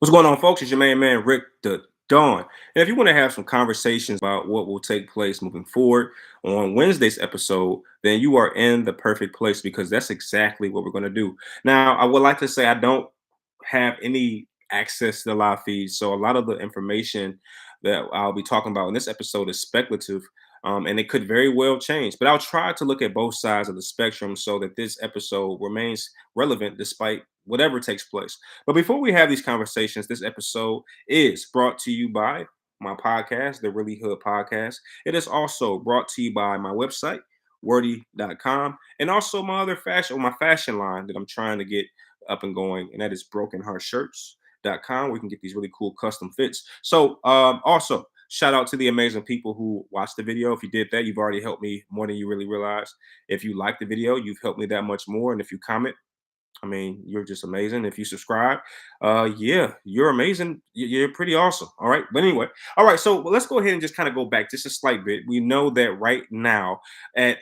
What's going on, folks? It's your main man, Rick the Dawn. And if you want to have some conversations about what will take place moving forward on Wednesday's episode, then you are in the perfect place because that's exactly what we're going to do. Now, I would like to say I don't have any access to the live feed, so a lot of the information that I'll be talking about in this episode is speculative. And it could very well change, but I'll try to look at both sides of the spectrum so that this episode remains relevant despite whatever takes place. But before we have these conversations, this episode is brought to you by my podcast, the Really Hood Podcast. It is also brought to you by my website, wordy.com, and also my other fashion line that I'm trying to get up and going, and that is brokenheartshirts.com. We can get these really cool custom fits. So also shout out to the amazing people who watched the video. If you did that, you've already helped me more than you really realize. If you like the video, you've helped me that much more. And if you comment, I mean, you're just amazing. If you subscribe, yeah, you're amazing. You're pretty awesome. All right. But anyway, all right. So let's go ahead and just kind of go back just a slight bit. We know that right now at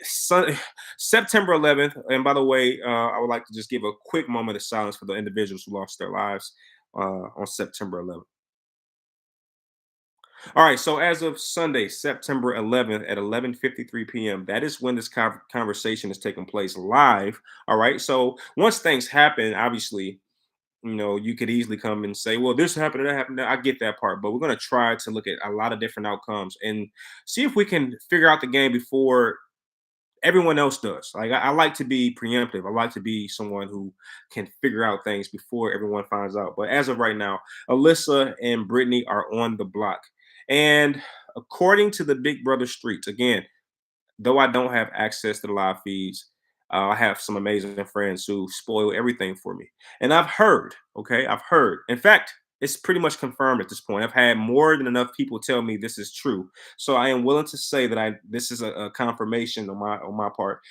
September 11th, and by the way, I would like to just give a quick moment of silence for the individuals who lost their lives on September 11th. All right, so as of Sunday, September 11th at 11:53 p.m., that is when this conversation is taking place live. All right, so once things happen, obviously, you could easily come and say, well, this happened, that happened. I get that part, but we're going to try to look at a lot of different outcomes and see if we can figure out the game before everyone else does. Like, I like to be preemptive. I like to be someone who can figure out things before everyone finds out. But as of right now, Alyssa and Brittany are on the block. And according to the Big Brother streets, again, though I don't have access to the live feeds, I have some amazing friends who spoil everything for me. And I've heard, okay, I've heard. In fact, it's pretty much confirmed at this point. I've had more than enough people tell me this is true, so I am willing to say that this is a confirmation on my part.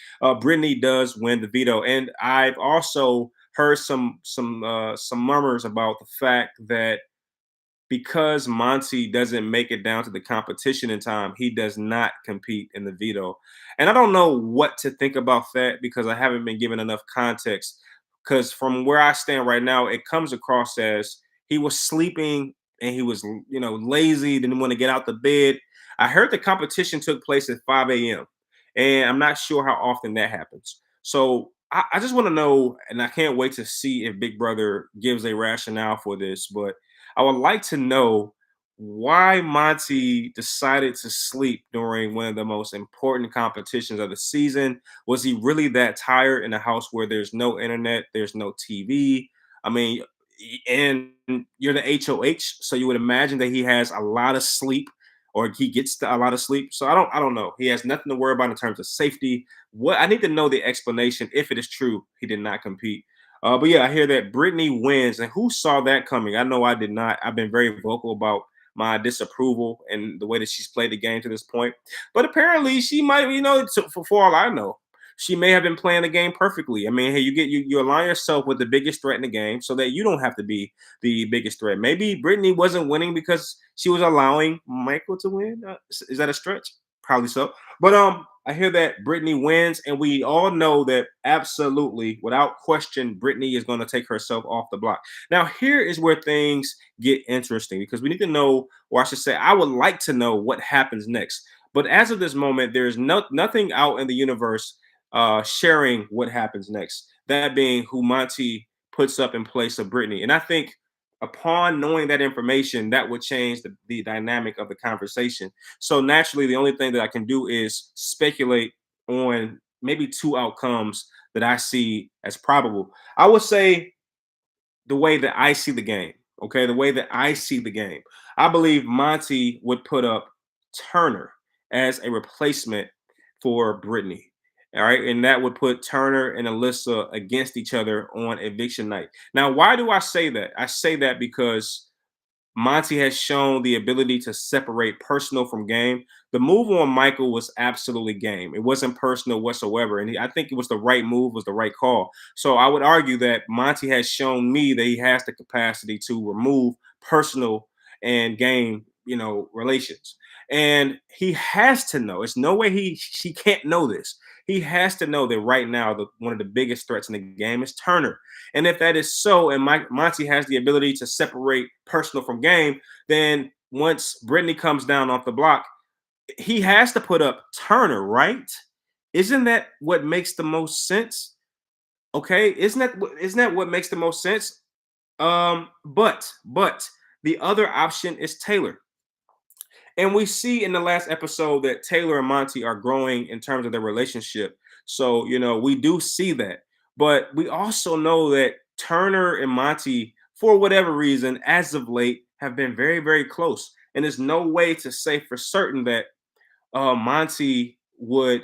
Brittany does win the veto, and I've also heard some murmurs about the fact that because Monte doesn't make it down to the competition in time, he does not compete in the veto. And I don't know what to think about that because I haven't been given enough context. Because from where I stand right now, it comes across as he was sleeping and he was, lazy, didn't want to get out the bed. I heard the competition took place at 5 a.m. And I'm not sure how often that happens. So I just want to know, and I can't wait to see if Big Brother gives a rationale for this, but I would like to know why Monty decided to sleep during one of the most important competitions of the season. Was he really that tired in a house where there's no internet, there's no TV? I mean, and you're the HOH, so you would imagine that he has a lot of sleep or he gets a lot of sleep. So I don't know. He has nothing to worry about in terms of safety. What I need to know the explanation if it is true he did not compete. But yeah, I hear that Brittany wins, and who saw that coming? I know I did not. I've been very vocal about my disapproval and the way that she's played the game to this point. But apparently, she might, for all I know, she may have been playing the game perfectly. I mean, hey, you align yourself with the biggest threat in the game so that you don't have to be the biggest threat. Maybe Brittany wasn't winning because she was allowing Michael to win. Is that a stretch? Probably so. But I hear that Brittany wins, and we all know that absolutely, without question, Brittany is going to take herself off the block. Now, here is where things get interesting because we need to know, or I should say, I would like to know what happens next. But as of this moment, there is nothing out in the universe sharing what happens next. That being who Monty puts up in place of Brittany, and I think upon knowing that information, that would change the dynamic of the conversation. So naturally, the only thing that I can do is speculate on maybe two outcomes that I see as probable. I would say the way that I see the game, okay, the way that I see the game, I believe Monty would put up Turner as a replacement for Brittany. All right. And that would put Turner and Alyssa against each other on eviction night. Now, why do I say that? I say that because Monty has shown the ability to separate personal from game. The move on Michael was absolutely game. It wasn't personal whatsoever. And I think it was the right move, was the right call. So I would argue that Monty has shown me that he has the capacity to remove personal and game, relations. And he has to know. It's no way she can't know this. He has to know that right now, one of the biggest threats in the game is Turner. And if that is so, and Monte has the ability to separate personal from game, then once Brittany comes down off the block, he has to put up Turner, right? Isn't that what makes the most sense? Okay, isn't that what makes the most sense? But the other option is Taylor. And we see in the last episode that Taylor and Monte are growing in terms of their relationship. So, we do see that. But we also know that Turner and Monte, for whatever reason, as of late, have been very, very close. And there's no way to say for certain that Monte would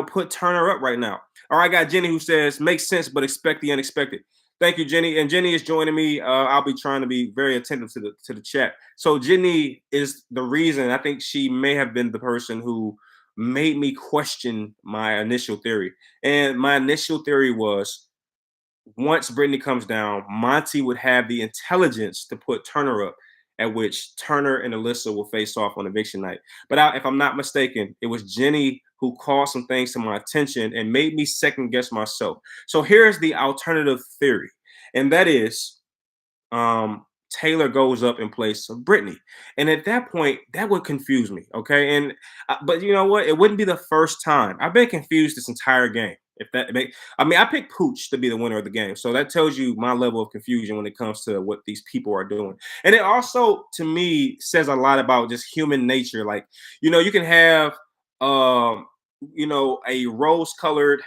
put Turner up right now. All right, I got Jenny who says, makes sense, but expect the unexpected. Thank you, Jenny. And Jenny is joining me. I'll be trying to be very attentive to the chat. So Jenny is the reason. I think she may have been the person who made me question my initial theory. And my initial theory was once Brittany comes down, Monte would have the intelligence to put Turner up, at which Turner and Alyssa will face off on eviction night. But if I'm not mistaken, it was Jenny who called some things to my attention and made me second guess myself. So here's the alternative theory, and that is Taylor goes up in place of Brittany. And at that point, that would confuse me. Okay. And but you know what? It wouldn't be the first time. I've been confused this entire game. I picked Pooch to be the winner of the game. So that tells you my level of confusion when it comes to what these people are doing. And it also, to me, says a lot about just human nature. Like, you can have a rose-colored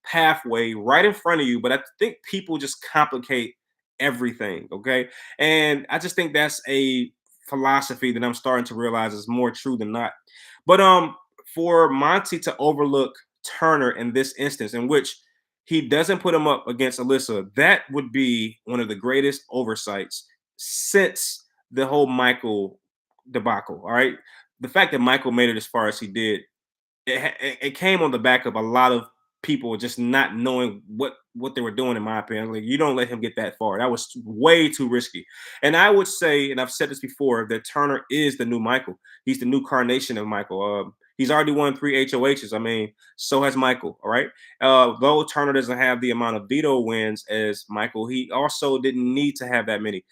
pathway right in front of you, but I think people just complicate everything. Okay. And I just think that's a philosophy that I'm starting to realize is more true than not. But for Monte to overlook Turner in this instance, in which he doesn't put him up against Alyssa, that would be one of the greatest oversights since the whole Michael debacle. All right. The fact that Michael made it as far as he did, it came on the back of a lot of people just not knowing what they were doing. In my opinion, like, you don't let him get that far. That was way too risky. And I would say, and I've said this before, that Turner is the new Michael. He's the new carnation of Michael. He's already won 3 HOHs. I mean, so has Michael. All right. Though Turner doesn't have the amount of veto wins as Michael, he also didn't need to have that many.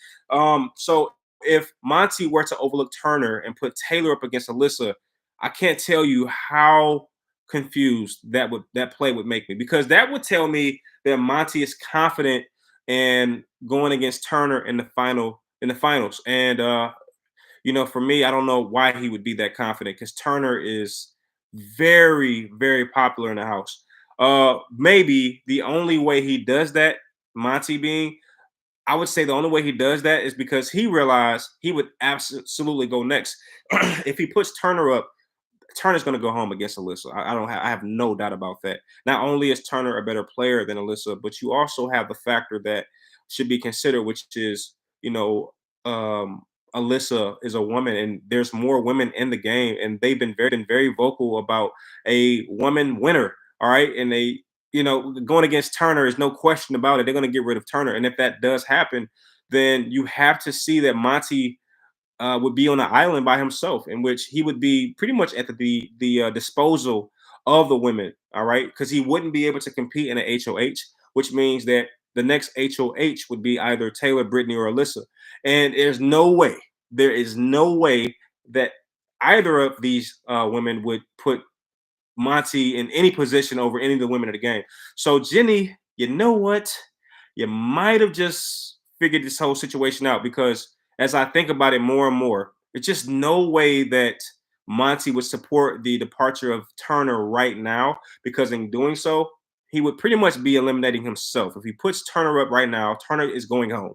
So if Monte were to overlook Turner and put Taylor up against Alyssa, I can't tell you how confused that play would make me, because that would tell me that Monte is confident in going against Turner in the finals. And for me, I don't know why he would be that confident, because Turner is very, very popular in the house. Maybe the only way he does that, Monte being, I would say the only way he does that is because he realized he would absolutely go next. If he puts Turner up, Turner's going to go home against Alyssa. I have no doubt about that. Not only is Turner a better player than Alyssa, but you also have the factor that should be considered, which is, Alyssa is a woman, and there's more women in the game, and they've been very vocal about a woman winner. All right, and going against Turner is no question about it. They're going to get rid of Turner, and if that does happen, then you have to see that Monte would be on an island by himself, in which he would be pretty much at the disposal of the women. All right, because he wouldn't be able to compete in an HOH, which means that the next HOH would be either Taylor, Brittany, or Alyssa. And there is no way that either of these women would put Monte in any position over any of the women of the game. So Jenny, you know what? You might have just figured this whole situation out, because as I think about it more and more, it's just no way that Monte would support the departure of Turner right now, because in doing so, he would pretty much be eliminating himself. If he puts Turner up right now, Turner is going home.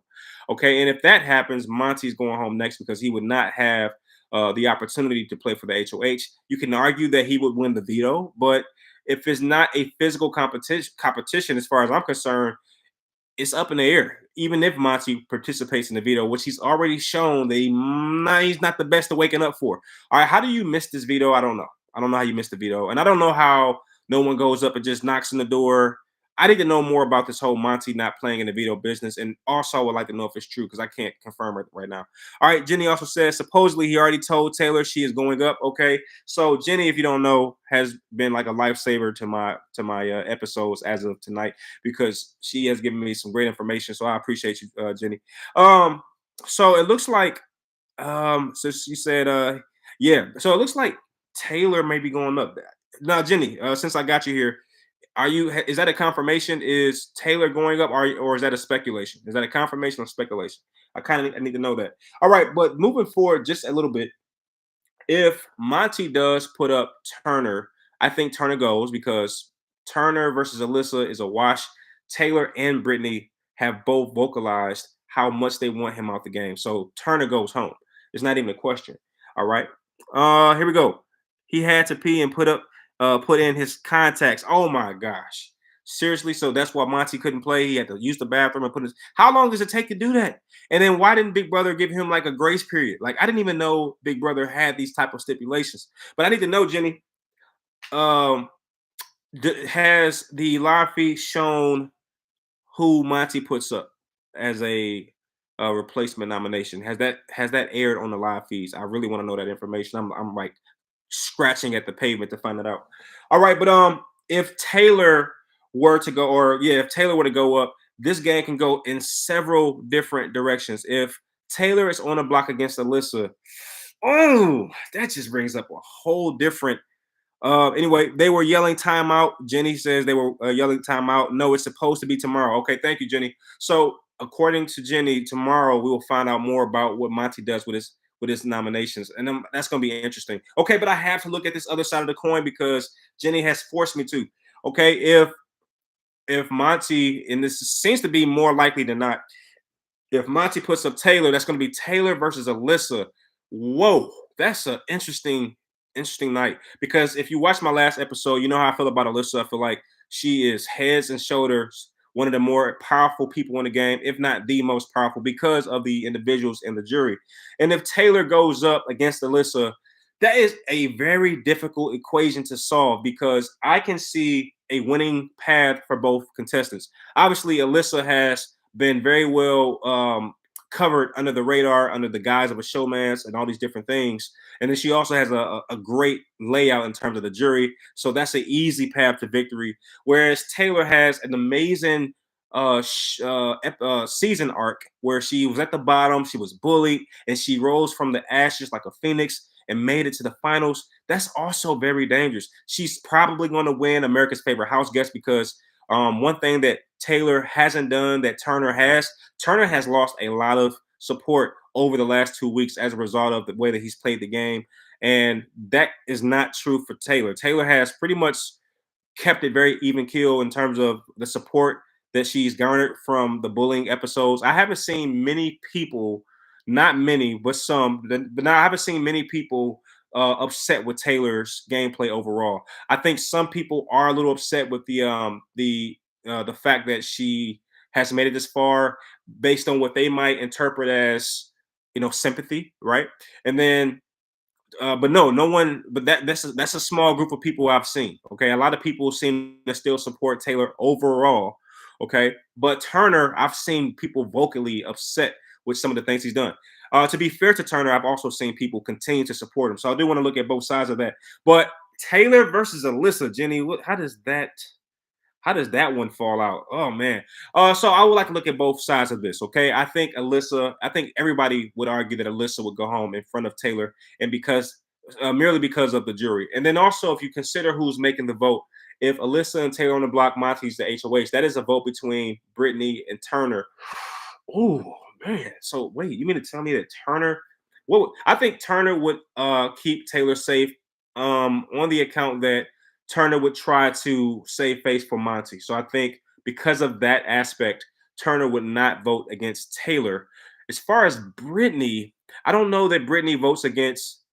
Okay. And if that happens, Monte's going home next, because he would not have the opportunity to play for the HOH. You can argue that he would win the veto, but if it's not a physical competition, as far as I'm concerned, it's up in the air. Even if Monte participates in the veto, which he's already shown that he's not the best at waking up for. All right, how do you miss this veto? I don't know. I don't know how you missed the veto, and I don't know how no one goes up and just knocks on the door I need to know more about this whole Monte not playing in the veto business, and also I would like to know if it's true because I can't confirm it right now. All right, Jenny also says supposedly he already told Taylor she is going up. Okay, so Jenny, if you don't know, has been like a lifesaver to my episodes as of tonight because she has given me some great information. So I appreciate you, Jenny. Um, so it looks like so she said yeah, so it looks like Taylor may be going up. Now, Jenny, since I got you here, are you? Is that a confirmation? Is Taylor going up, or is that a speculation? Is that a confirmation or speculation? I need to know that. All right, but moving forward just a little bit, if Monty does put up Turner, I think Turner goes because Turner versus Alyssa is a wash. Taylor and Brittany have both vocalized how much they want him out the game. So Turner goes home. It's not even a question. All right. Here we go. He had to pee and put in his contacts. Oh my gosh. Seriously, so that's why Monty couldn't play. He had to use the bathroom and put his. How long does it take to do that? And then why didn't Big Brother give him like a grace period? Like I didn't even know Big Brother had these type of stipulations. But I need to know, Jenny. Um, has the live feed shown who Monty puts up as a replacement nomination? Has that aired on the live feeds? I really want to know that information. I'm like scratching at the pavement to find that out. All right, but if Taylor were to go, or yeah, if Taylor were to go up, this game can go in several different directions. If Taylor is on a block against Alyssa, oh, that just brings up a whole different anyway, they were yelling timeout. Jenny says they were yelling timeout. No, it's supposed to be tomorrow. Okay, thank you, Jenny. So, according to Jenny, tomorrow we will find out more about what Monty does with his nominations, and then that's going to be interesting. Okay, but I have to look at this other side of the coin because Jenny has forced me to. Okay, if Monty, and this seems to be more likely than not, if Monty puts up Taylor, that's going to be Taylor versus Alyssa. Whoa, that's an interesting night. Because if you watch my last episode, you know how I feel about Alyssa. I feel like she is heads and shoulders one of the more powerful people in the game, if not the most powerful, because of the individuals in the jury. And if Taylor goes up against Alyssa, that is a very difficult equation to solve because I can see a winning path for both contestants. Obviously, Alyssa has been very well covered under the radar, under the guise of a showman's and all these different things. And then she also has a great layout in terms of the jury. So that's an easy path to victory. Whereas Taylor has an amazing season arc where she was at the bottom, she was bullied, and she rose from the ashes like a phoenix and made it to the finals. That's also very dangerous. She's probably going to win America's Favorite House Guest because one thing that Taylor hasn't done that Turner has lost a lot of support over the last 2 weeks as a result of the way that he's played the game. And that is not true for Taylor. Taylor has pretty much kept it very even keel in terms of the support that she's garnered from the bullying episodes. I haven't seen many people, not many, but some, but now I haven't seen many people upset with Taylor's gameplay overall. I think some people are a little upset with the fact that she has made it this far based on what they might interpret as sympathy, right? And then but no one. But that's a small group of people I've seen. Okay, a lot of people seem to still support Taylor overall. Okay, but Turner, I've seen people vocally upset with some of the things he's done. To be fair to Turner, I've also seen people continue to support him. So I do want to look at both sides of that. But Taylor versus Alyssa, Jenny, how does that one fall out? Oh man. So I would like to look at both sides of this. Okay. I think everybody would argue that Alyssa would go home in front of Taylor, and because merely because of the jury. And then also, if you consider who's making the vote, if Alyssa and Taylor on the block, Monty's the HOH, that is a vote between Brittany and Turner. Oh man. So wait, you mean to tell me that Turner? I think Turner would keep Taylor safe on the account that Turner would try to save face for Monty. So I think because of that aspect, Turner would not vote against Taylor. As far as Brittany, I don't know that Brittany votes against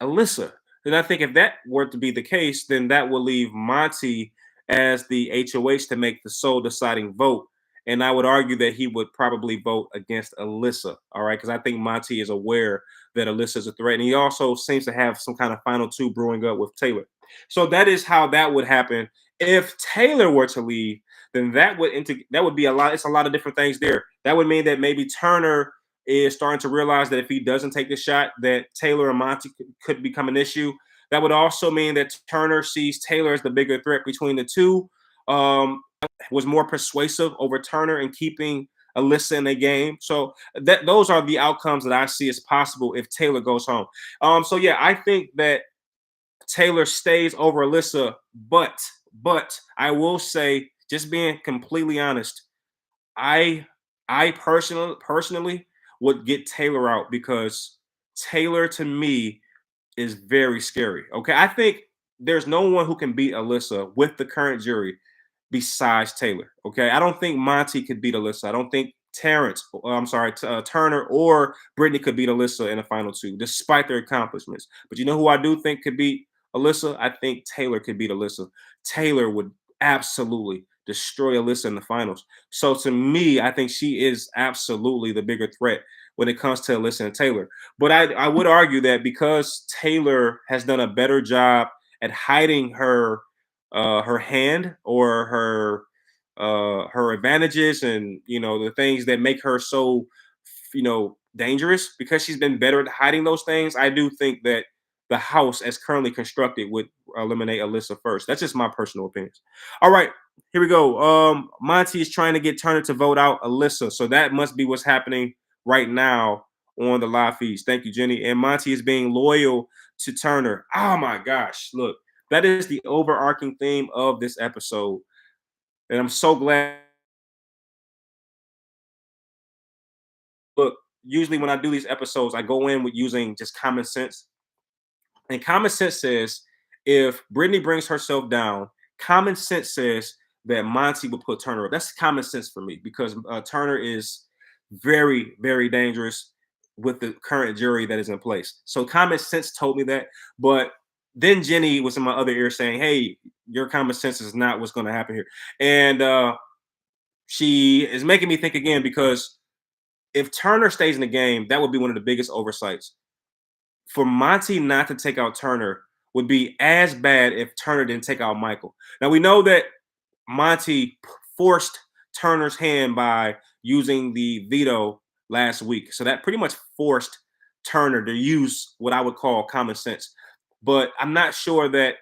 Alyssa. And I think if that were to be the case, then that will leave Monty as the HOH to make the sole deciding vote. And I would argue that he would probably vote against Alyssa. All right. Because I think Monty is aware that Alyssa is a threat. And he also seems to have some kind of final two brewing up with Taylor. So that is how that would happen. If Taylor were to leave, then that would be a lot. It's a lot of different things there. That would mean that maybe Turner is starting to realize that if he doesn't take the shot, that Taylor and Monte could become an issue. That would also mean that Turner sees Taylor as the bigger threat between the two. Was more persuasive over Turner in keeping Alyssa in the game. So that those are the outcomes that I see as possible if Taylor goes home. So yeah, I think that Taylor stays over Alyssa, but I will say, just being completely honest, I I personally would get Taylor out because Taylor to me is very scary. Okay, I think there's no one who can beat Alyssa with the current jury besides Taylor. Okay, I don't think Monte could beat Alyssa. I don't think I'm sorry, Turner or Brittany could beat Alyssa in the final two, despite their accomplishments. But you know who I do think could beat Alyssa? I think Taylor could beat Alyssa. Taylor would absolutely destroy Alyssa in the finals. So to me, I think she is absolutely the bigger threat when it comes to Alyssa and Taylor. But I would argue that because Taylor has done a better job at hiding her hand or her advantages and the things that make her so dangerous, because she's been better at hiding those things, I do think that the house as currently constructed would eliminate Alyssa first. That's just my personal opinions. All right, here we go. Monty is trying to get Turner to vote out Alyssa, so that must be what's happening right now on the live feeds. Thank you, Jenny. And Monty is being loyal to Turner. Oh my gosh, look, that is the overarching theme of this episode. And I'm so glad. Look, usually when I do these episodes, I go in with using just common sense. And common sense says if Brittany brings herself down, common sense says that Monty will put Turner up. That's common sense for me because Turner is very, very dangerous with the current jury that is in place. So common sense told me that. But then Jenny was in my other ear saying, hey, your common sense is not what's going to happen here. And she is making me think again because if Turner stays in the game, that would be one of the biggest oversights. For Monty not to take out Turner would be as bad if Turner didn't take out Michael. Now we know that Monty forced Turner's hand by using the veto last week. So that pretty much forced Turner to use what I would call common sense. But I'm not sure that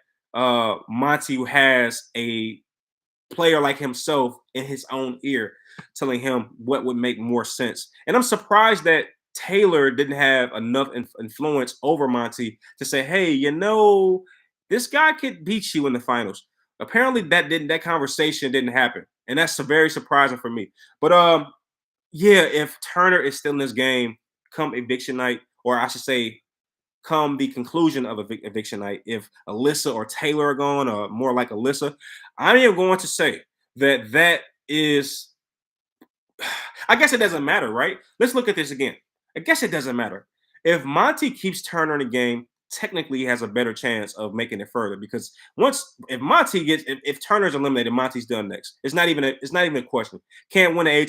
Monty has a player like himself in his own ear telling him what would make more sense. And I'm surprised that Taylor didn't have enough influence over Monty to say, hey, this guy could beat you in the finals. Apparently that conversation didn't happen. And that's very surprising for me. But yeah, if Turner is still in this game come eviction night, or I should say come the conclusion of eviction night, if Alyssa or Taylor are gone, or more like Alyssa, I am going to say that is, I guess it doesn't matter, right? Let's look at this again. I guess it doesn't matter. If Monty keeps Turner in the game, technically he has a better chance of making it further because if Turner's eliminated, Monty's done next. It's not even a question. Can't win the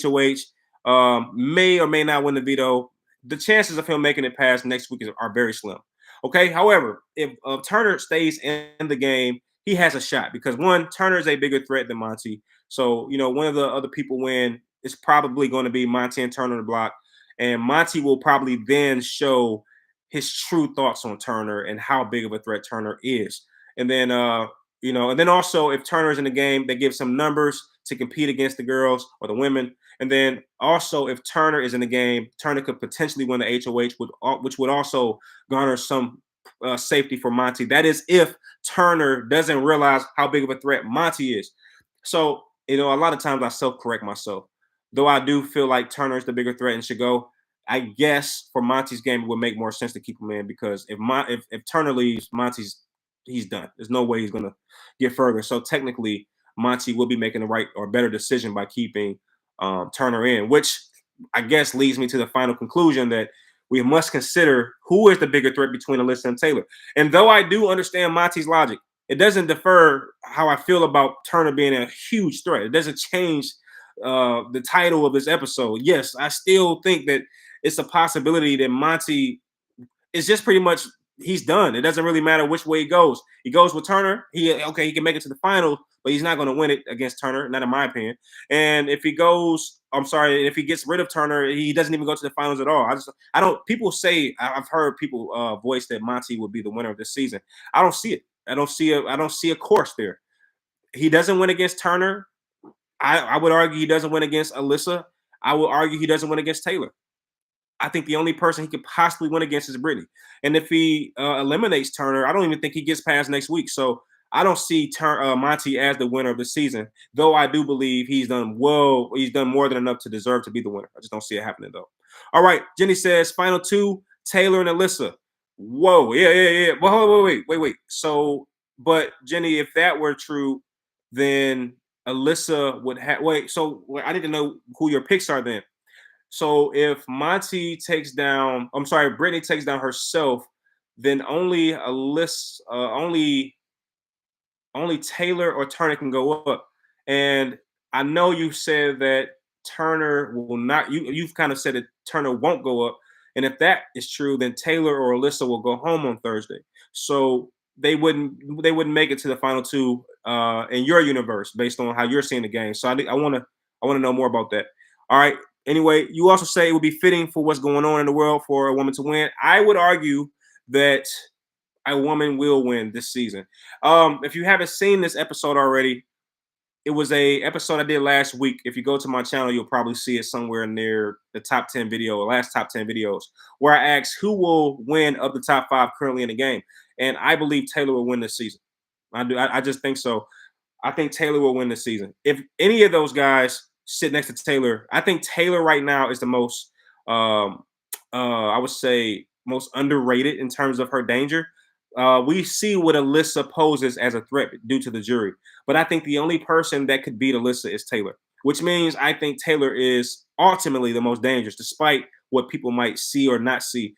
HOH, may or may not win the veto. The chances of him making it past next week are very slim. Okay. However, if Turner stays in the game, he has a shot because one, Turner is a bigger threat than Monty. So one of the other people win. It's probably going to be Monte and Turner on the block. And Monty will probably then show his true thoughts on Turner and how big of a threat Turner is. And then, and then also if Turner's in the game, they give some numbers to compete against the girls or the women. And then also if Turner is in the game, Turner could potentially win the HOH, which would also garner some safety for Monty. That is if Turner doesn't realize how big of a threat Monty is. So, a lot of times I self-correct myself. Though I do feel like Turner is the bigger threat and should go, I guess for Monty's game it would make more sense to keep him in because if Turner leaves, he's done. There's no way he's gonna get further. So technically, Monty will be making the right or better decision by keeping Turner in, which I guess leads me to the final conclusion that we must consider who is the bigger threat between Alyssa and Taylor. And though I do understand Monty's logic, it doesn't defer how I feel about Turner being a huge threat. It doesn't change the title of this episode. Yes, I still think that it's a possibility that Monty is just pretty much, he's done. It doesn't really matter which way he goes. He goes with Turner. He can make it to the final, but he's not going to win it against Turner, not in my opinion. And if he goes, I'm sorry, if he gets rid of Turner, he doesn't even go to the finals at all. I don't. People say I've heard people voice that Monte would be the winner of this season. I don't see it. I don't see a course there. He doesn't win against Turner. I would argue he doesn't win against Alyssa. I would argue he doesn't win against Taylor. I think the only person he could possibly win against is Brittany. And if he eliminates Turner, I don't even think he gets past next week. So I don't see Monte as the winner of the season, though I do believe he's done well. He's done more than enough to deserve to be the winner. I just don't see it happening, though. All right. Jenny says, final two, Taylor and Alyssa. Whoa. Yeah. Well, wait. So, but Jenny, if that were true, then Alyssa would have. I need to know who your picks are then. So if Brittany takes down herself, then only Taylor or Turner can go up. And I know you said that Turner will not. You've kind of said that Turner won't go up. And if that is true, then Taylor or Alyssa will go home on Thursday. So they wouldn't make it to the final two in your universe based on how you're seeing the game. So I want to know more about that. All right. Anyway, you also say it would be fitting for what's going on in the world for a woman to win. I would argue that a woman will win this season. If you haven't seen this episode already, it was a episode I did last week. If you go to my channel, you'll probably see it somewhere near the top 10 video, last top 10 videos, where I asked who will win of the top 5 currently in the game. And I believe Taylor will win this season. I do. I just think so. I think Taylor will win this season. If any of those guys sit next to Taylor, I think Taylor right now is the most, I would say, most underrated in terms of her danger. We see what Alyssa poses as a threat due to the jury, but I think the only person that could beat Alyssa is Taylor, which means I think Taylor is ultimately the most dangerous, despite what people might see or not see.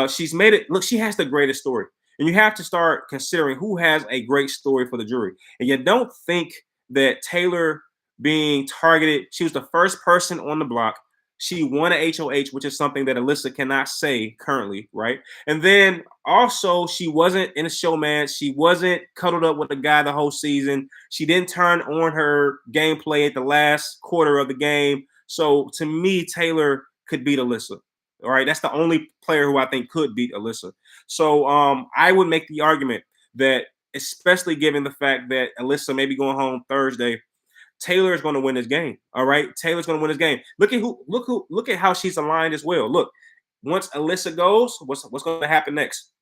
She's made it look. She has the greatest story, and you have to start considering who has a great story for the jury. And you don't think that Taylor being targeted, she was the first person on the block. She won a HOH, which is something that Alyssa cannot say currently, right? And then also, she wasn't in a showman. She wasn't cuddled up with a guy the whole season. She didn't turn on her gameplay at the last quarter of the game. So to me, Taylor could beat Alyssa. All right, that's the only player who I think could beat Alyssa. So I would make the argument that, especially given the fact that Alyssa may be going home Thursday, Taylor is going to win this game. All right, Taylor's going to win this game. Look at how she's aligned as well. Look, once Alyssa goes, what's going to happen next?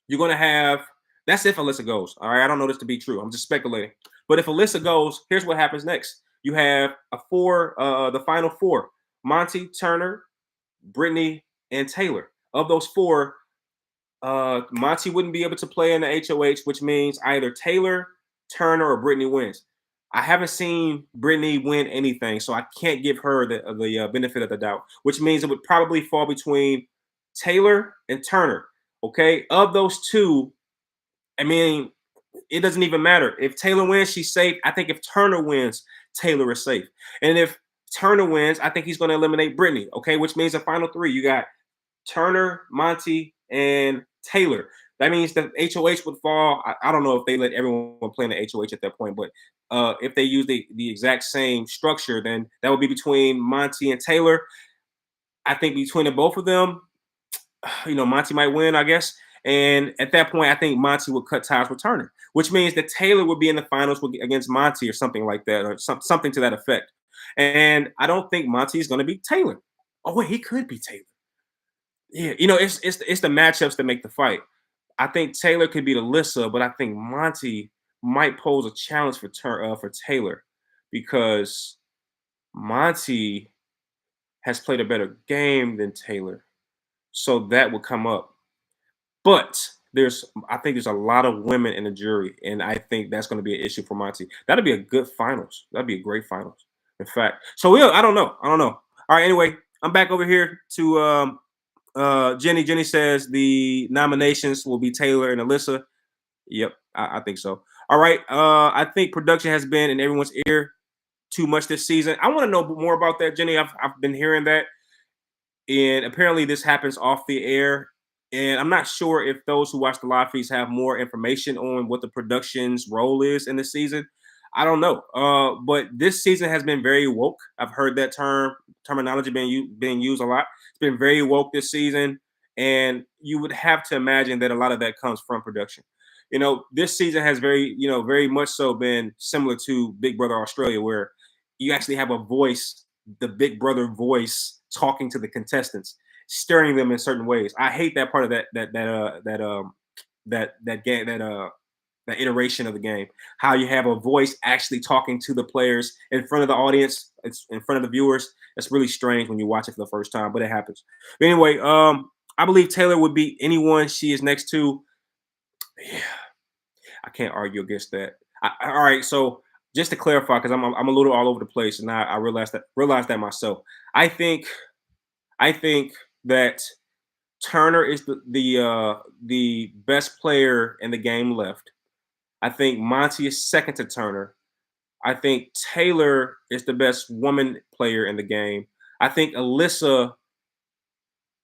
You're going to have. That's if Alyssa goes. All right, I don't know this to be true. I'm just speculating. But if Alyssa goes, here's what happens next. You have the final 4: Monte, Turner, Brittany, and Taylor. Of those 4, Monte wouldn't be able to play in the HOH, which means either Taylor, Turner, or Brittany wins. I haven't seen Brittany win anything, so I can't give her the benefit of the doubt, which means it would probably fall between Taylor and Turner. Okay, of those two, I mean, it doesn't even matter. If Taylor wins, she's safe. I think if Turner wins, Taylor is safe. And if Turner wins, I think he's going to eliminate Brittany. Okay, which means the final 3, you got Turner, Monte, and Taylor. That means the HOH would fall. I don't know if they let everyone play in the HOH at that point, but if they use the exact same structure, then that would be between Monte and Taylor. I think between the both of them, Monte might win, I guess. And at that point, I think Monte would cut ties with Turner, which means that Taylor would be in the finals against Monte or something like that, or something to that effect. And I don't think Monte is going to beat Taylor. Oh wait, he could beat Taylor. Yeah, it's the matchups that make the fight. I think Taylor could beat Alyssa, but I think Monte might pose a challenge for Taylor, because Monte has played a better game than Taylor, so that would come up. But I think there's a lot of women in the jury, and I think that's going to be an issue for Monte. That'd be a good finals. That'd be a great finals, in fact. So I don't know. All right. Anyway, I'm back over here to Jenny. Jenny says the nominations will be Taylor and Alyssa. Yep, I think so. All right. I think production has been in everyone's ear too much this season. I want to know more about that, Jenny. I've been hearing that, and apparently this happens off the air. And I'm not sure if those who watch the live feeds have more information on what the production's role is in the season. I don't know. But this season has been very woke. I've heard that terminology being used a lot. It's been very woke this season, and you would have to imagine that a lot of that comes from production. This season has very much so been similar to Big Brother Australia, where you actually have a voice, the Big Brother voice, talking to the contestants, steering them in certain ways. I hate that part of that game that iteration of the game. How you have a voice actually talking to the players in front of the audience, it's in front of the viewers. It's really strange when you watch it for the first time, but it happens. But anyway, I believe Taylor would beat anyone she is next to. Yeah, I can't argue against that. All right, so just to clarify, because I'm a little all over the place, and I realized that myself. I think I think that Turner is the best player in the game left. I think Monte is second to Turner. I think Taylor is the best woman player in the game. I think Alyssa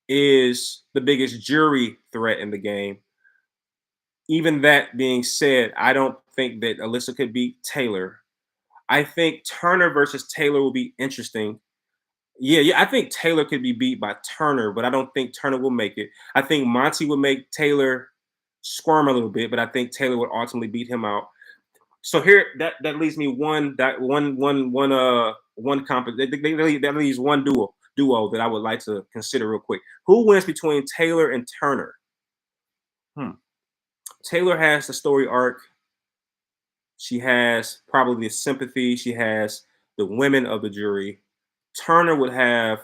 is the biggest jury threat in the game. Even that being said, I don't think that Alyssa could beat Taylor. I think Turner versus Taylor will be interesting. Yeah, I think Taylor could be beat by Turner, but I don't think Turner will make it. I think Monty would make Taylor squirm a little bit, but I think Taylor would ultimately beat him out. So here, that leaves me that leaves one duo that I would like to consider real quick. Who wins between Taylor and Turner? Hmm. Taylor has the story arc. She has probably the sympathy. She has the women of the jury. Turner would have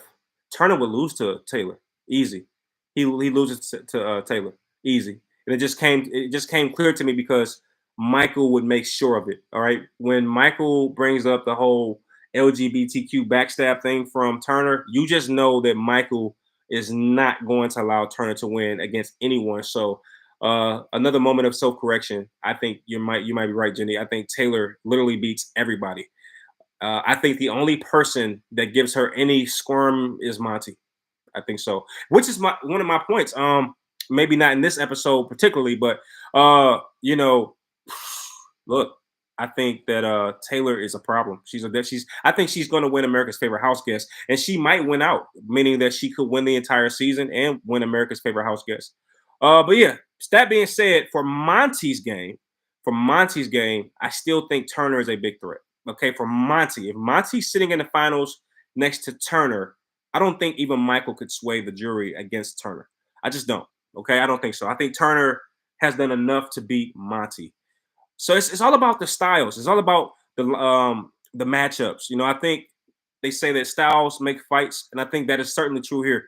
Turner would lose to Taylor easy. He loses to Taylor easy, and it just came clear to me because Michael would make sure of it. All right, when Michael brings up the whole LGBTQ backstab thing from Turner, you just know that Michael is not going to allow Turner to win against anyone. So another moment of self correction. I think you might be right, Jenny. I think Taylor literally beats everybody. I think the only person that gives her any squirm is Monty. I think so, which is one of my points. Maybe not in this episode particularly, but you know, look, I think that Taylor is a problem. I think she's going to win America's Favorite House Guest, and she might win out, meaning that she could win the entire season and win America's Favorite House Guest. But yeah, that being said, for Monty's game, I still think Turner is a big threat. Okay, for Monty, if Monty's sitting in the finals next to Turner, I don't think even Michael could sway the jury against Turner. I just don't. Okay, I don't think so. I think Turner has done enough to beat Monty. So it's all about the styles. It's all about the matchups. I think they say that styles make fights, and I think that is certainly true here.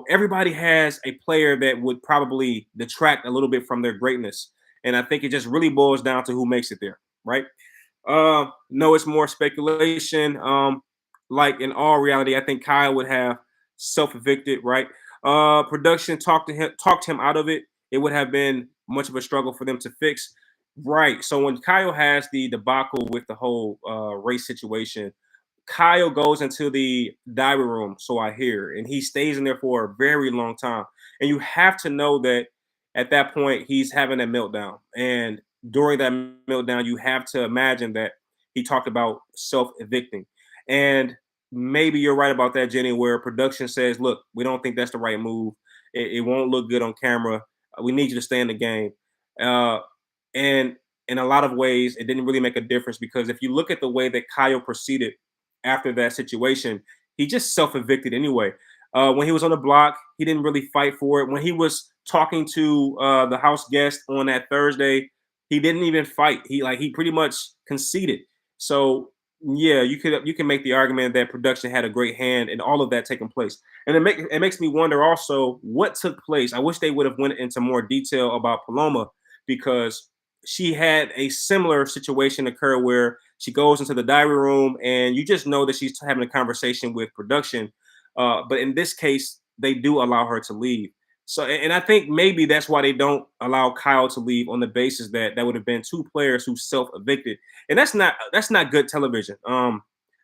Everybody has a player that would probably detract a little bit from their greatness, and I think it just really boils down to who makes it there, right? No, it's more speculation. Like in all reality, I think Kyle would have self-evicted, right? Production talked him out of it. It would have been much of a struggle for them to fix. Right. So when Kyle has the debacle with the whole race situation, Kyle goes into the diary room, so I hear, and he stays in there for a very long time. And you have to know that at that point he's having a meltdown. And during that meltdown, you have to imagine that he talked about self-evicting. And maybe you're right about that, Jenny, where production says, look, we don't think that's the right move. It won't look good on camera. We need you to stay in the game. Uh, and in a lot of ways, it didn't really make a difference because if you look at the way that Kyle proceeded after that situation, he just self evicted anyway. When he was on the block, he didn't really fight for it. When he was talking to the house guest on that Thursday, he didn't even fight. He pretty much conceded. So yeah, you can make the argument that production had a great hand in all of that taking place, and it makes me wonder also what took place. I wish they would have went into more detail about Paloma because she had a similar situation occur where she goes into the diary room and you just know that she's having a conversation with production. But in this case, they do allow her to leave. So, and I think maybe that's why they don't allow Kyle to leave on the basis that that would have been two players who self evicted, and that's not good television.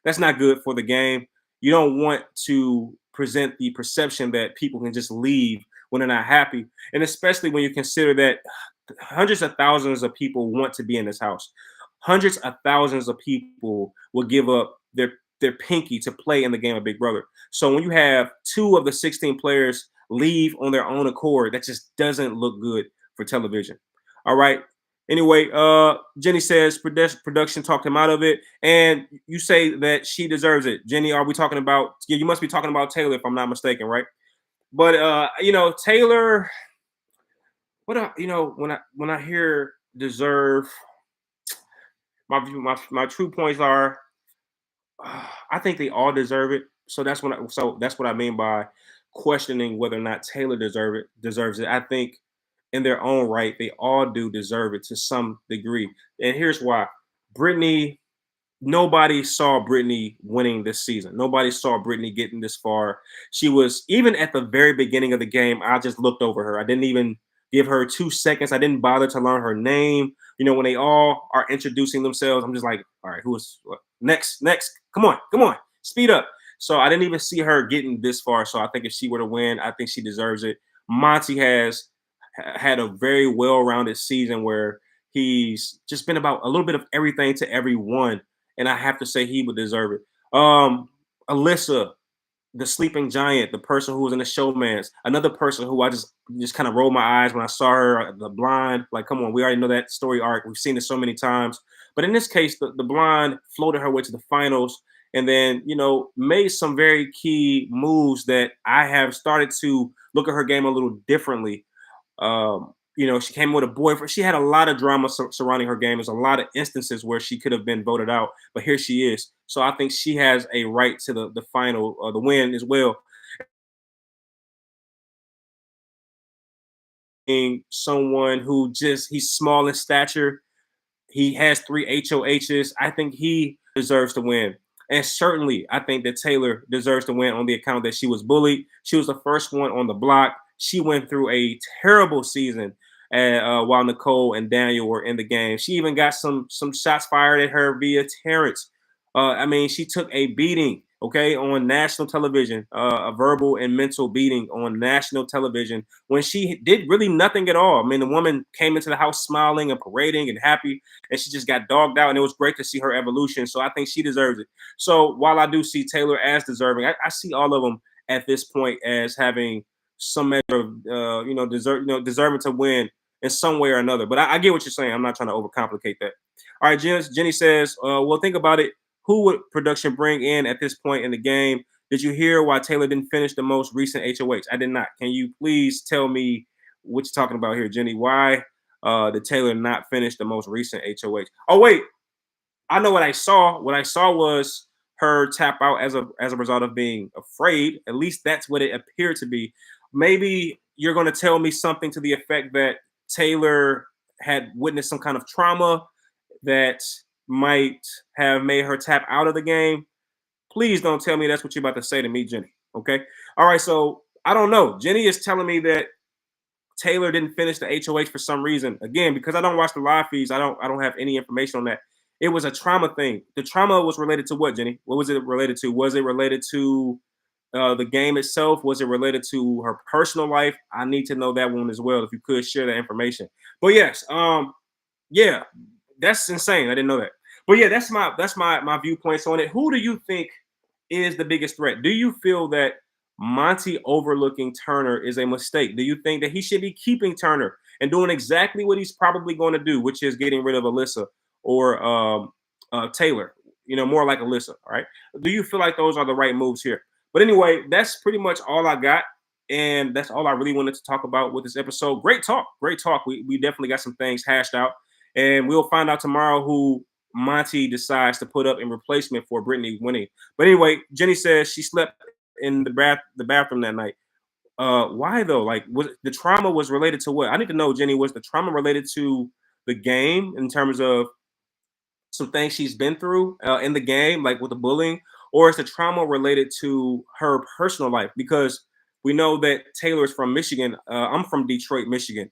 That's not good for the game. You don't want to present the perception that people can just leave when they're not happy. And especially when you consider that hundreds of thousands of people want to be in this house. Hundreds of thousands of people will give up their pinky to play in the game of Big Brother. So when you have two of the 16 players leave on their own accord, that just doesn't look good for television. All right. Anyway, Jenny says production talked him out of it, and you say that she deserves it. Jenny, are we talking about? Yeah, you must be talking about Taylor, if I'm not mistaken, right? But Taylor. When I hear deserve, my true points are, I think they all deserve it. So that's what I mean by questioning whether or not Taylor deserves it. I think in their own right, they all do deserve it to some degree. And here's why. Brittany, nobody saw Brittany winning this season. Nobody saw Brittany getting this far. She was, even at the very beginning of the game, I just looked over her. I didn't even give her 2 seconds. I didn't bother to learn her name. When they all are introducing themselves, I'm just like, all right, who is what? Next. Come on, speed up. So I didn't even see her getting this far. So I think if she were to win, I think she deserves it. Monte has had a very well-rounded season where he's just been about a little bit of everything to everyone, and I have to say he would deserve it. Alyssa, the sleeping giant, the person who was in the showman's, another person who I just kind of rolled my eyes when I saw her, the blonde. Like, come on, we already know that story arc. We've seen it so many times. But in this case, the blonde floated her way to the finals and then, made some very key moves that I have started to look at her game a little differently. She came with a boyfriend. She had a lot of drama surrounding her game. There's a lot of instances where she could have been voted out, but here she is. So I think she has a right to the final, the win as well. Being someone who he's small in stature, he has three HOHs. I think he deserves to win. And certainly, I think that Taylor deserves to win on the account that she was bullied. She was the first one on the block. She went through a terrible season while Nicole and Daniel were in the game. She even got some shots fired at her via Terrence. She took a beating, okay, on national television, a verbal and mental beating on national television when she did really nothing at all. The woman came into the house smiling and parading and happy, and she just got dogged out, and it was great to see her evolution. So I think she deserves it. So while I do see Taylor as deserving, I see all of them at this point as having some measure of, deserving to win in some way or another. But I get what you're saying. I'm not trying to overcomplicate that. All right, Jenny says, well, think about it. Who would production bring in at this point in the game? Did you hear why Taylor didn't finish the most recent HOH? I did not. Can you please tell me what you're talking about here, Jenny? Why did Taylor not finish the most recent HOH? Oh, wait. I know what I saw. What I saw was her tap out as a result of being afraid. At least that's what it appeared to be. Maybe you're going to tell me something to the effect that Taylor had witnessed some kind of trauma that might have made her tap out of the game. Please don't tell me that's what you're about to say to me, Jenny. Okay. All right. So I don't know. Jenny is telling me that Taylor didn't finish the HOH for some reason. Again, because I don't watch the live feeds, I don't have any information on that. It was a trauma thing. The trauma was related to what, Jenny? What was it related to? Was it related to the game itself? Was it related to her personal life? I need to know that one as well. If you could share that information. But yes, yeah, that's insane. I didn't know that. But yeah, that's my viewpoints on it. Who do you think is the biggest threat? Do you feel that Monte overlooking Turner is a mistake? Do you think that he should be keeping Turner and doing exactly what he's probably going to do, which is getting rid of Alyssa or Taylor? More like Alyssa. All right. Do you feel like those are the right moves here? But anyway, that's pretty much all I got. And that's all I really wanted to talk about with this episode. Great talk. We definitely got some things hashed out. And we'll find out tomorrow who Monte decides to put up in replacement for Brittany winning. But anyway, Jenny says she slept in the bathroom that night. Why though? Like, was the trauma was related to what? I need to know, Jenny. Was the trauma related to the game in terms of some things she's been through in the game, like with the bullying, or is the trauma related to her personal life? Because we know that Taylor is from Michigan. I'm from Detroit, Michigan.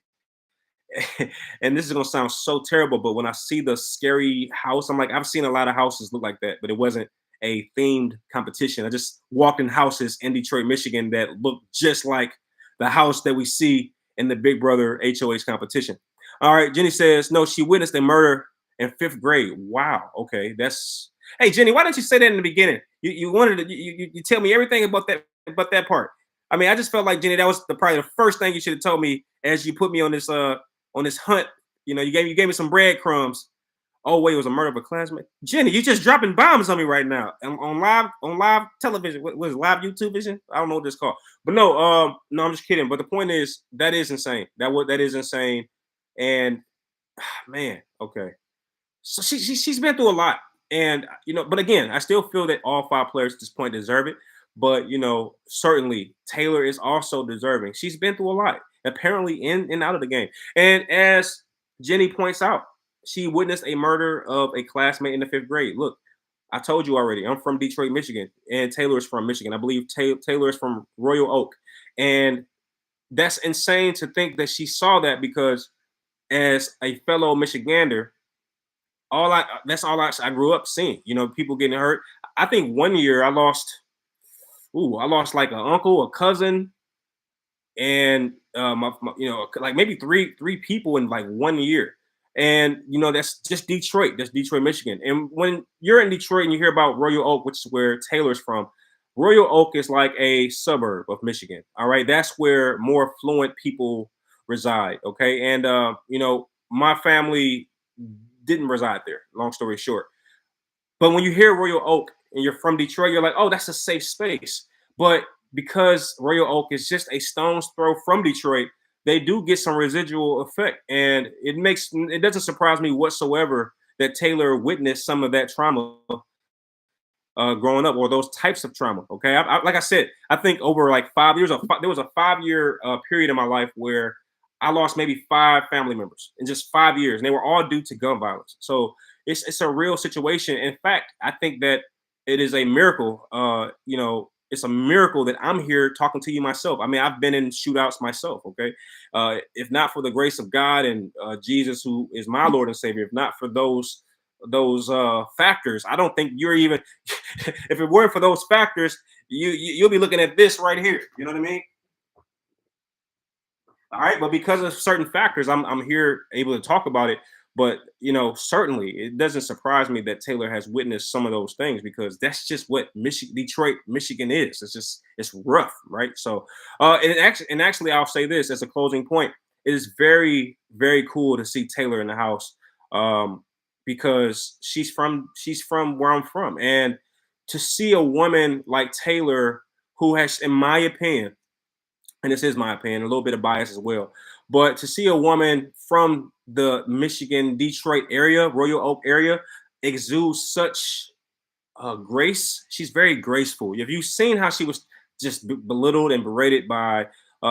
And this is gonna sound so terrible, but when I see the scary house, I'm like, I've seen a lot of houses look like that, but it wasn't a themed competition. I just walked in houses in Detroit, Michigan that looked just like the house that we see in the Big Brother HOH competition. All right, Jenny says, no, she witnessed a murder in 5th grade. Wow. Okay, that's. Hey, Jenny, why didn't you say that in the beginning? You wanted to you tell me everything about that part. I mean, I just felt like, Jenny, that was probably the first thing you should have told me as you put me on this hunt. You gave me some breadcrumbs. Oh wait, it was a murder of a classmate. Jenny, you just dropping bombs on me right now on live television. What is it, live YouTube vision? I don't know what this called. But no, I'm just kidding. But the point is that is insane. That is insane. And man, okay. So she's been through a lot, and but again, I still feel that all 5 players at this point deserve it. But certainly Taylor is also deserving. She's been through a lot, apparently in and out of the game. And as Jenny points out, she witnessed a murder of a classmate in the 5th grade. Look, I told you already. I'm from Detroit, Michigan, and Taylor is from Michigan. I believe Taylor is from Royal Oak, and that's insane to think that she saw that because as a fellow Michigander, that's all I grew up seeing. People getting hurt. I think one year I lost. I lost like an uncle, a cousin, and like maybe three people in like one year. And that's just Detroit. That's Detroit, Michigan. And when you're in Detroit and you hear about Royal Oak, which is where Taylor's from, Royal Oak is like a suburb of Michigan. All right, that's where more affluent people reside. Okay, and my family didn't reside there. Long story short, but when you hear Royal Oak and you're from Detroit, you're like, oh, that's a safe space. But because Royal Oak is just a stone's throw from Detroit, they do get some residual effect. And it doesn't surprise me whatsoever that Taylor witnessed some of that trauma growing up, or those types of trauma. Okay. Like I said, I think over like 5 years, there was a 5 year period in my life where I lost maybe 5 family members in just 5 years, and they were all due to gun violence. So it's a real situation. In fact, I think that it is a miracle. It's a miracle that I'm here talking to you myself. I mean, I've been in shootouts myself. Okay, if not for the grace of God and Jesus, who is my Lord and Savior, if not for those factors, I don't think you're even. If it weren't for those factors, you'll be looking at this right here. You know what I mean? All right, but because of certain factors, I'm here able to talk about it. But certainly, it doesn't surprise me that Taylor has witnessed some of those things because that's just what Detroit, Michigan is. It's rough, right? So, and actually, I'll say this as a closing point: it is very, very cool to see Taylor in the house, because she's from where I'm from, and to see a woman like Taylor who has, in my opinion, and this is my opinion, a little bit of bias as well. But to see a woman from the Michigan, Detroit area, Royal Oak area, exude such grace, she's very graceful. Have you seen how she was just belittled and berated by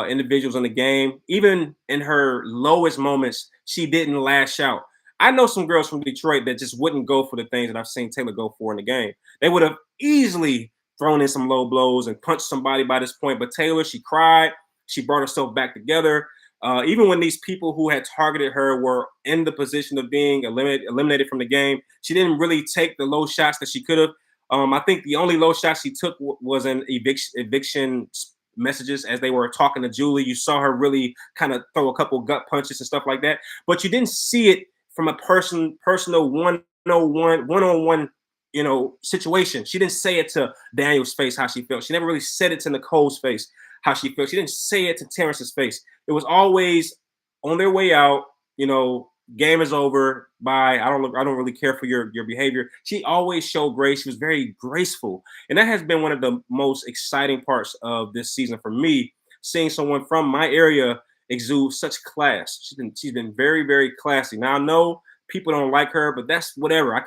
individuals in the game? Even in her lowest moments, she didn't lash out. I know some girls from Detroit that just wouldn't go for the things that I've seen Taylor go for in the game. They would have easily thrown in some low blows and punched somebody by this point. But Taylor, she cried. She brought herself back together. Even when these people who had targeted her were in the position of being eliminated from the game, she didn't really take the low shots that she could have. I think the only low shot she took was in eviction messages as they were talking to Julie. You saw her really kind of throw a couple gut punches and stuff like that, but you didn't see it from a personal one-on-one situation. She didn't say it to Daniel's face how she felt. She never really said it to Nicole's face how she felt. She didn't say it to Terrence's face. It was always on their way out, game is over. Bye. I don't really care for your behavior. She always showed grace. She was very graceful. And that has been one of the most exciting parts of this season for me, seeing someone from my area exude such class. She's been very, very classy. Now I know people don't like her, but that's whatever. I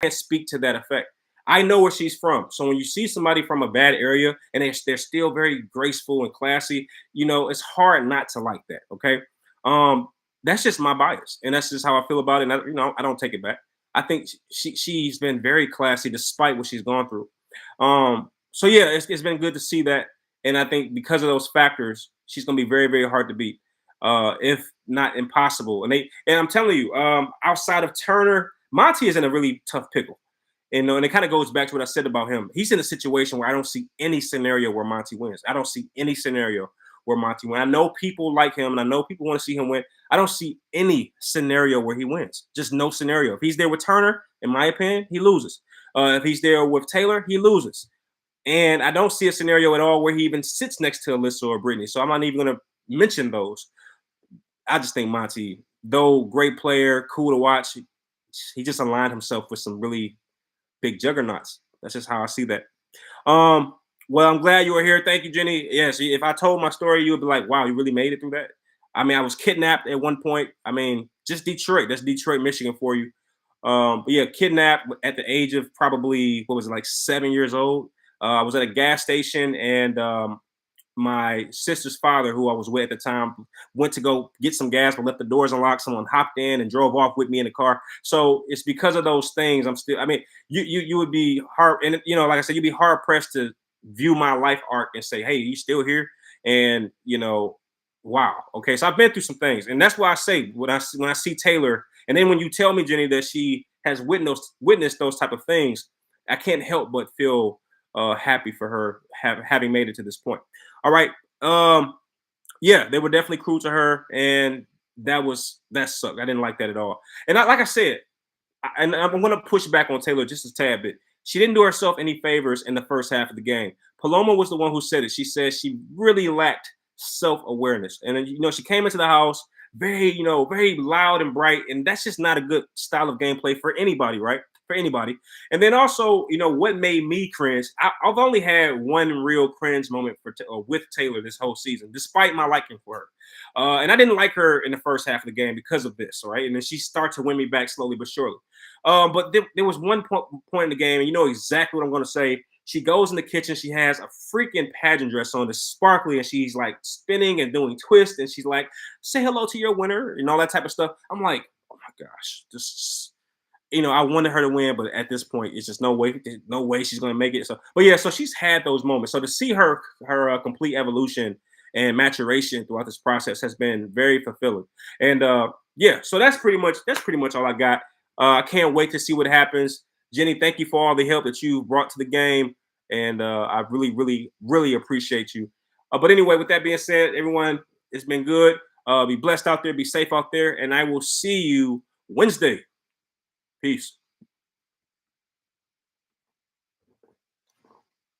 can't speak to that effect. I know where she's from. So when you see somebody from a bad area and they're still very graceful and classy, it's hard not to like that. Okay. That's just my bias. And that's just how I feel about it. And I don't take it back. I think she's been very classy despite what she's gone through. So yeah, it's been good to see that. And I think because of those factors, she's going to be very, very hard to beat, if not impossible. And I'm telling you, outside of Turner, Monte is in a really tough pickle. And it kind of goes back to what I said about him. He's in a situation where I don't see any scenario where Monte wins. I don't see any scenario where Monte wins. I know people like him, and I know people want to see him win. I don't see any scenario where he wins. Just no scenario. If he's there with Turner, in my opinion, he loses. If he's there with Taylor, he loses. And I don't see a scenario at all where he even sits next to Alyssa or Brittany. So I'm not even going to mention those. I just think Monte, though great player, cool to watch, he just aligned himself with some really big juggernauts. That's just how I see that. Well, I'm glad you were here. Thank you, Jenny. Yes, if I told my story, you would be like, wow, you really made it through that. I mean, I was kidnapped at one point. I mean, just Detroit. That's Detroit, Michigan for you. But yeah, kidnapped at the age of probably, what was it, like 7 years old. I was at a gas station, and my sister's father, who I was with at the time, went to go get some gas, but left the doors unlocked. Someone hopped in and drove off with me in the car. So it's because of those things. I'm still. I mean, you would be hard, and like I said, you'd be hard pressed to view my life arc and say, "Hey, you still here?" And wow. Okay, so I've been through some things, and that's why I say when I see Taylor, and then when you tell me, Jenny, that she has witnessed those type of things, I can't help but feel happy for her having made it to this point. All right. Yeah, they were definitely cruel to her, and that sucked. I didn't like that at all. And like I said, and I'm going to push back on Taylor just a tad bit. She didn't do herself any favors in the first half of the game. Paloma was the one who said it. She said she really lacked self-awareness, and then, she came into the house very loud and bright, and that's just not a good style of gameplay for anybody, right? For anybody. And then also, what made me cringe? I've only had one real cringe moment with Taylor this whole season, despite my liking for her. And I didn't like her in the first half of the game because of this, all right? And then she started to win me back slowly but surely. But there was one point in the game, and you know exactly what I'm going to say. She goes in the kitchen. She has a freaking pageant dress on that's sparkly, and she's like spinning and doing twists, and she's like, "Say hello to your winner," and all that type of stuff. I'm like, oh my gosh, this. I wanted her to win, but at this point, it's just no way she's going to make it. So, but yeah, so she's had those moments. So to see her complete evolution and maturation throughout this process has been very fulfilling. And yeah, so that's pretty much all I got. I can't wait to see what happens. Jenny, thank you for all the help that you brought to the game, and I really, really, really appreciate you. But anyway, with that being said, everyone, it's been good. Be blessed out there, be safe out there, and I will see you Wednesday. Peace.